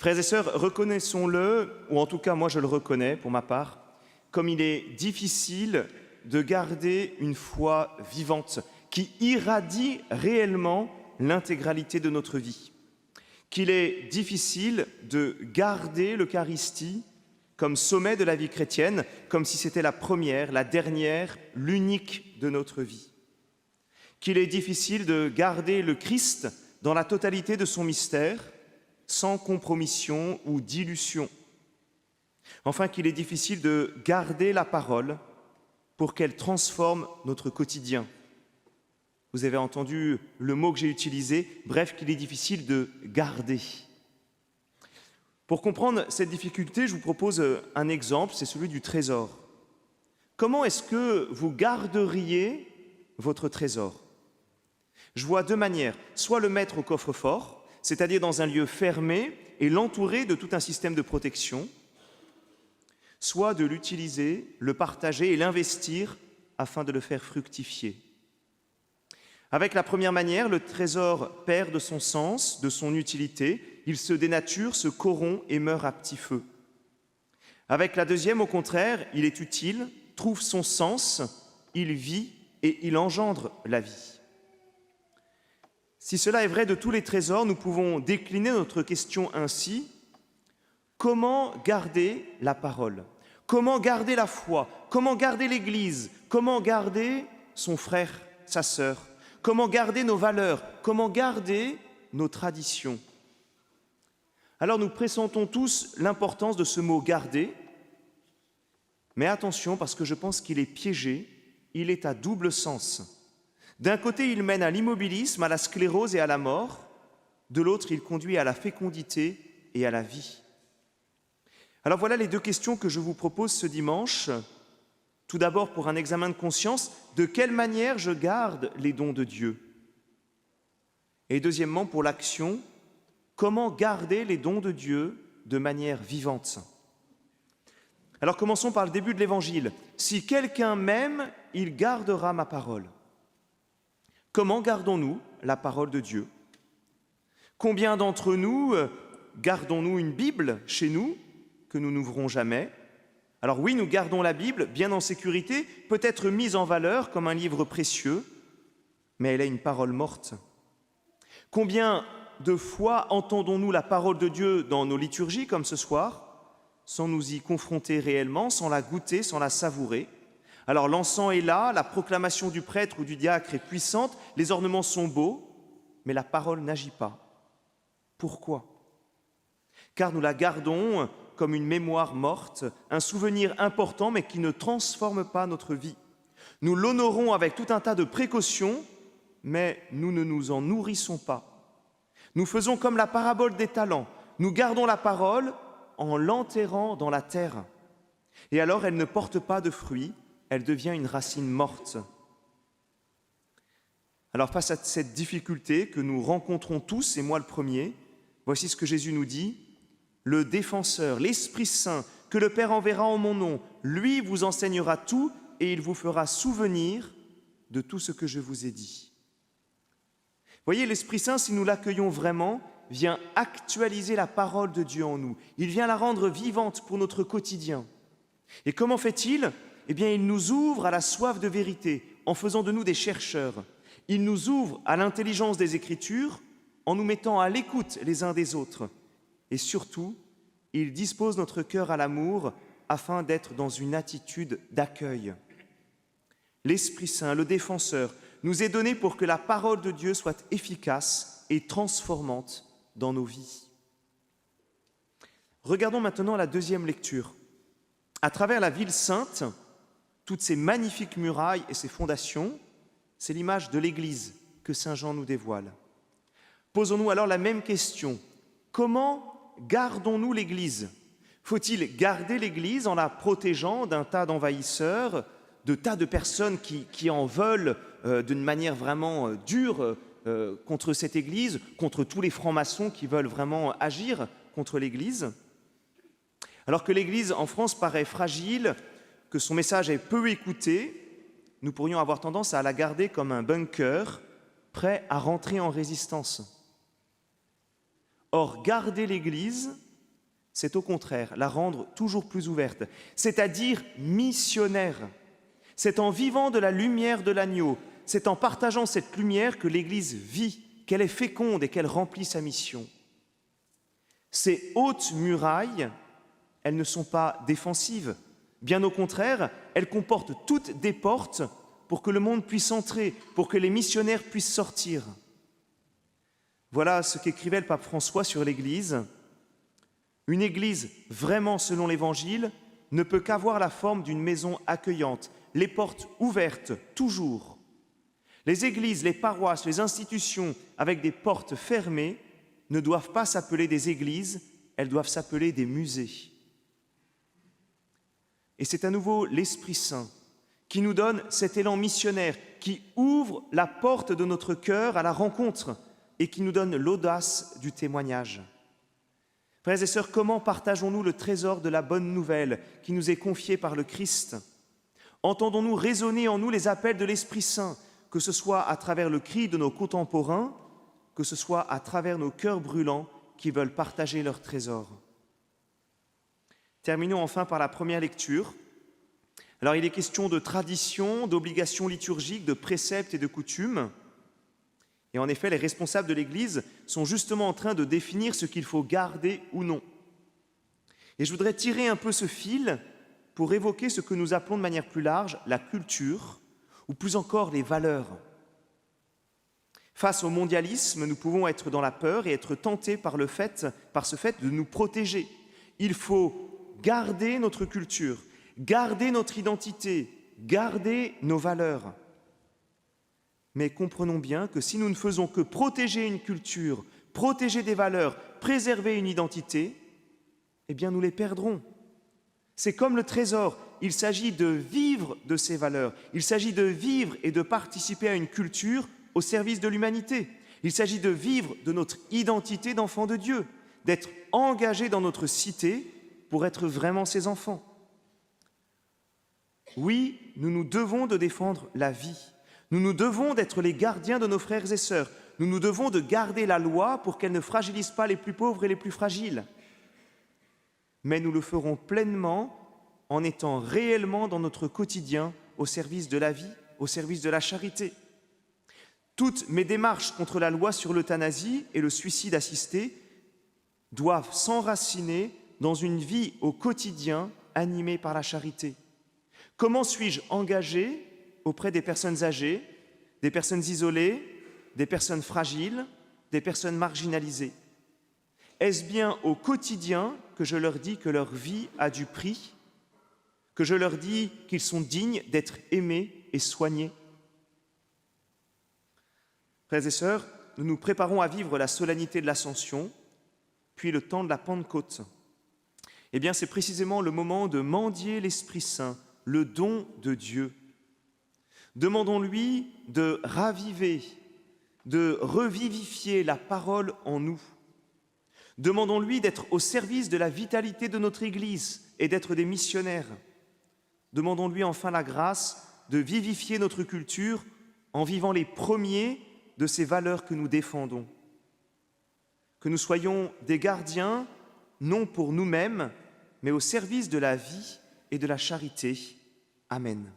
Frères et sœurs, reconnaissons-le, ou en tout cas moi je le reconnais pour ma part, comme il est difficile de garder une foi vivante qui irradie réellement l'intégralité de notre vie, qu'il est difficile de garder l'Eucharistie comme sommet de la vie chrétienne, comme si c'était la première, la dernière, l'unique de notre vie, qu'il est difficile de garder le Christ dans la totalité de son mystère, sans compromission ou dilution. Enfin, qu'il est difficile de garder la parole pour qu'elle transforme notre quotidien. Vous avez entendu le mot que j'ai utilisé, bref, qu'il est difficile de garder. Pour comprendre cette difficulté, je vous propose un exemple, c'est celui du trésor. Comment est-ce que vous garderiez votre trésor? Je vois deux manières, soit le mettre au coffre-fort, c'est-à-dire dans un lieu fermé et l'entourer de tout un système de protection, soit de l'utiliser, le partager et l'investir afin de le faire fructifier. Avec la première manière, le trésor perd de son sens, de son utilité, il se dénature, se corrompt et meurt à petit feu. Avec la deuxième, au contraire, il est utile, trouve son sens, il vit et il engendre la vie. Si cela est vrai de tous les trésors, nous pouvons décliner notre question ainsi. Comment garder la parole? Comment garder la foi? Comment garder l'Église? Comment garder son frère, sa sœur? Comment garder nos valeurs? Comment garder nos traditions? Alors nous pressentons tous l'importance de ce mot « garder », mais attention parce que je pense qu'il est piégé, il est à double sens. D'un côté, il mène à l'immobilisme, à la sclérose et à la mort. De l'autre, il conduit à la fécondité et à la vie. Alors voilà les deux questions que je vous propose ce dimanche. Tout d'abord, pour un examen de conscience, de quelle manière je garde les dons de Dieu? Et deuxièmement, pour l'action, comment garder les dons de Dieu de manière vivante? Alors commençons par le début de l'Évangile. Si quelqu'un m'aime, il gardera ma parole. Comment gardons-nous la parole de Dieu? Combien d'entre nous gardons-nous une Bible chez nous que nous n'ouvrons jamais? Alors oui, nous gardons la Bible bien en sécurité, peut-être mise en valeur comme un livre précieux, mais elle est une parole morte. Combien de fois entendons-nous la parole de Dieu dans nos liturgies comme ce soir, sans nous y confronter réellement, sans la goûter, sans la savourer? Alors l'encens est là, la proclamation du prêtre ou du diacre est puissante, les ornements sont beaux, mais la parole n'agit pas. Pourquoi? Car nous la gardons comme une mémoire morte, un souvenir important mais qui ne transforme pas notre vie. Nous l'honorons avec tout un tas de précautions, mais nous ne nous en nourrissons pas. Nous faisons comme la parabole des talents, nous gardons la parole en l'enterrant dans la terre. Et alors elle ne porte pas de fruits, elle devient une racine morte. Alors face à cette difficulté que nous rencontrons tous, et moi le premier, voici ce que Jésus nous dit. Le défenseur, l'Esprit Saint, que le Père enverra en mon nom, lui vous enseignera tout et il vous fera souvenir de tout ce que je vous ai dit. Voyez, l'Esprit Saint, si nous l'accueillons vraiment, vient actualiser la parole de Dieu en nous. Il vient la rendre vivante pour notre quotidien. Et comment fait-il? Eh bien, il nous ouvre à la soif de vérité en faisant de nous des chercheurs. Il nous ouvre à l'intelligence des Écritures en nous mettant à l'écoute les uns des autres. Et surtout, il dispose notre cœur à l'amour afin d'être dans une attitude d'accueil. L'Esprit Saint, le défenseur, nous est donné pour que la parole de Dieu soit efficace et transformante dans nos vies. Regardons maintenant la deuxième lecture. À travers la ville sainte, toutes ces magnifiques murailles et ces fondations, c'est l'image de l'Église que saint Jean nous dévoile. Posons-nous alors la même question. Comment gardons-nous l'Église? Faut-il garder l'Église en la protégeant d'un tas d'envahisseurs, de tas de personnes qui en veulent d'une manière vraiment dure contre cette Église, contre tous les francs-maçons qui veulent vraiment agir contre l'Église? Alors que l'Église en France paraît fragile, que son message est peu écouté, nous pourrions avoir tendance à la garder comme un bunker, prêt à rentrer en résistance. Or, garder l'Église, c'est au contraire la rendre toujours plus ouverte, c'est-à-dire missionnaire. C'est en vivant de la lumière de l'agneau, c'est en partageant cette lumière que l'Église vit, qu'elle est féconde et qu'elle remplit sa mission. Ces hautes murailles, elles ne sont pas défensives. Bien au contraire, elles comportent toutes des portes pour que le monde puisse entrer, pour que les missionnaires puissent sortir. Voilà ce qu'écrivait le pape François sur l'Église. Une Église vraiment selon l'Évangile ne peut qu'avoir la forme d'une maison accueillante, les portes ouvertes toujours. Les églises, les paroisses, les institutions avec des portes fermées ne doivent pas s'appeler des églises, elles doivent s'appeler des musées. Et c'est à nouveau l'Esprit Saint qui nous donne cet élan missionnaire, qui ouvre la porte de notre cœur à la rencontre et qui nous donne l'audace du témoignage. Frères et sœurs, comment partageons-nous le trésor de la bonne nouvelle qui nous est confié par le Christ? Entendons-nous résonner en nous les appels de l'Esprit Saint, que ce soit à travers le cri de nos contemporains, que ce soit à travers nos cœurs brûlants qui veulent partager leur trésor? Terminons enfin par la première lecture. Alors il est question de tradition, d'obligations liturgiques, de préceptes et de coutumes. Et en effet, les responsables de l'Église sont justement en train de définir ce qu'il faut garder ou non. Et je voudrais tirer un peu ce fil pour évoquer ce que nous appelons de manière plus large la culture, ou plus encore les valeurs. Face au mondialisme, nous pouvons être dans la peur et être tentés par ce fait de nous protéger. Il faut garder notre culture, garder notre identité, garder nos valeurs. Mais comprenons bien que si nous ne faisons que protéger une culture, protéger des valeurs, préserver une identité, eh bien nous les perdrons. C'est comme le trésor, il s'agit de vivre de ces valeurs, il s'agit de vivre et de participer à une culture au service de l'humanité. Il s'agit de vivre de notre identité d'enfant de Dieu, d'être engagé dans notre cité pour être vraiment ses enfants. Oui, nous nous devons de défendre la vie. Nous nous devons d'être les gardiens de nos frères et sœurs. Nous nous devons de garder la loi pour qu'elle ne fragilise pas les plus pauvres et les plus fragiles. Mais nous le ferons pleinement en étant réellement dans notre quotidien au service de la vie, au service de la charité. Toutes mes démarches contre la loi sur l'euthanasie et le suicide assisté doivent s'enraciner dans une vie au quotidien animée par la charité. Comment suis-je engagé auprès des personnes âgées, des personnes isolées, des personnes fragiles, des personnes marginalisées? Est-ce bien au quotidien que je leur dis que leur vie a du prix, que je leur dis qu'ils sont dignes d'être aimés et soignés? Frères et sœurs, nous nous préparons à vivre la solennité de l'Ascension, puis le temps de la Pentecôte. Eh bien, c'est précisément le moment de mendier l'Esprit Saint, le don de Dieu. Demandons-lui de raviver, de revivifier la parole en nous. Demandons-lui d'être au service de la vitalité de notre Église et d'être des missionnaires. Demandons-lui enfin la grâce de vivifier notre culture en vivant les premiers de ces valeurs que nous défendons. Que nous soyons des gardiens, non pour nous-mêmes, mais au service de la vie et de la charité. Amen.